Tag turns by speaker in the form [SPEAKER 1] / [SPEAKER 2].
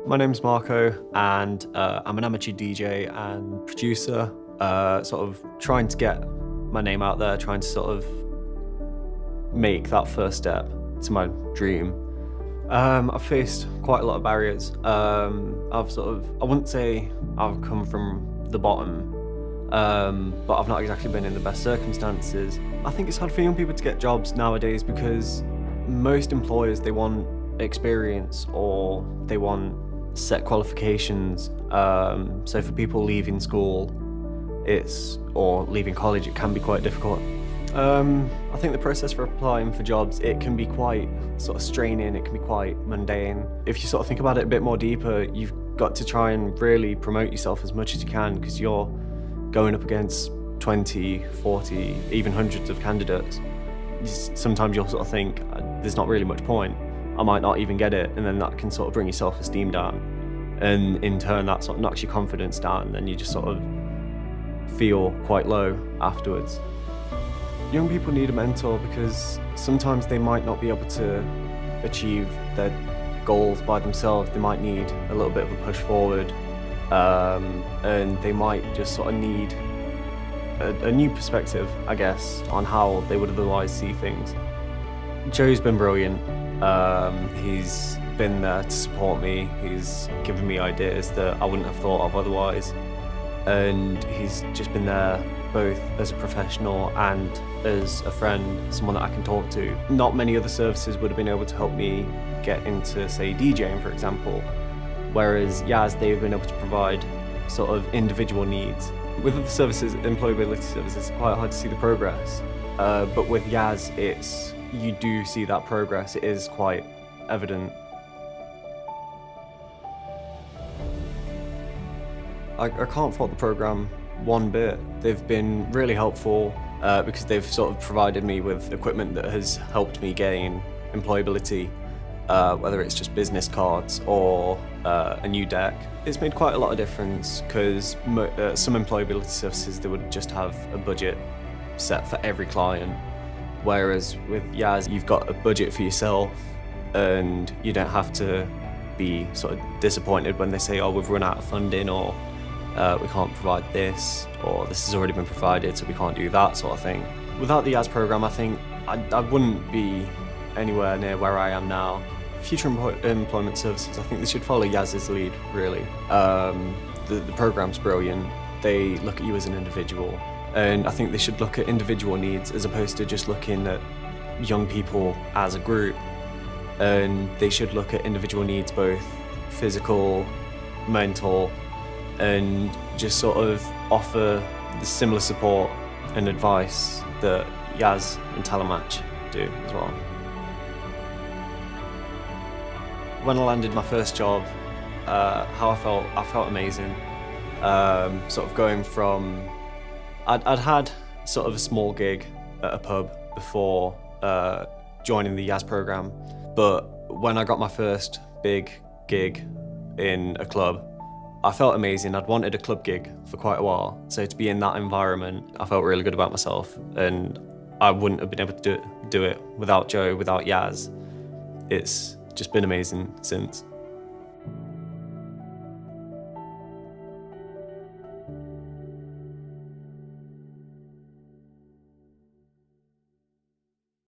[SPEAKER 1] My name's Marco, and I'm an amateur DJ and producer, sort of trying to get my name out there, trying to sort of make that first step to my dream. I've faced quite a lot of barriers. I wouldn't say I've come from the bottom, but I've not exactly been in the best circumstances. I think it's hard for young people to get jobs nowadays because most employers, they want experience or they want set qualifications. So for people leaving school, or leaving college, it can be quite difficult. I think the process for applying for jobs, it can be quite sort of straining, it can be quite mundane. If you sort of think about it a bit more deeper, you've got to try and really promote yourself as much as you can because you're going up against 20, 40, even hundreds of candidates. Sometimes you'll sort of think, there's not really much point. I might not even get it, and then that can sort of bring your self-esteem down. And in turn, that sort of knocks your confidence down, and then you just sort of feel quite low afterwards. Young people need a mentor because sometimes they might not be able to achieve their goals by themselves. They might need a little bit of a push forward, and they might just sort of need a new perspective, I guess, on how they would otherwise see things. Joe's been brilliant. He's been there to support me. He's given me ideas that I wouldn't have thought of otherwise. And he's just been there both as a professional and as a friend, someone that I can talk to. Not many other services would have been able to help me get into, say, DJing, for example, whereas Yaz, they've been able to provide sort of individual needs. With other services, employability services, it's quite hard to see the progress, but with Yaz, you do see that progress. It is quite evident. I can't fault the programme one bit. They've been really helpful because they've sort of provided me with equipment that has helped me gain employability, whether it's just business cards or a new deck. It's made quite a lot of difference because some employability services, they would just have a budget set for every client. Whereas with Yaz, you've got a budget for yourself and you don't have to be sort of disappointed when they say, oh, we've run out of funding, or we can't provide this, or this has already been provided, so we can't do that sort of thing. Without the Yaz programme, I think I wouldn't be anywhere near where I am now. Future employment services, I think they should follow Yaz's lead, really. The programme's brilliant. They look at you as an individual. And I think they should look at individual needs as opposed to just looking at young people as a group. And they should look at individual needs, both physical, mental, and just sort of offer the similar support and advice that Yaz and Telematch do as well. When I landed my first job, how I felt amazing. Sort of going from, I'd had sort of a small gig at a pub before joining the Yaz programme, but when I got my first big gig in a club, I felt amazing. I'd wanted a club gig for quite a while, so to be in that environment, I felt really good about myself, and I wouldn't have been able to do it without Joe, without Yaz. It's just been amazing since.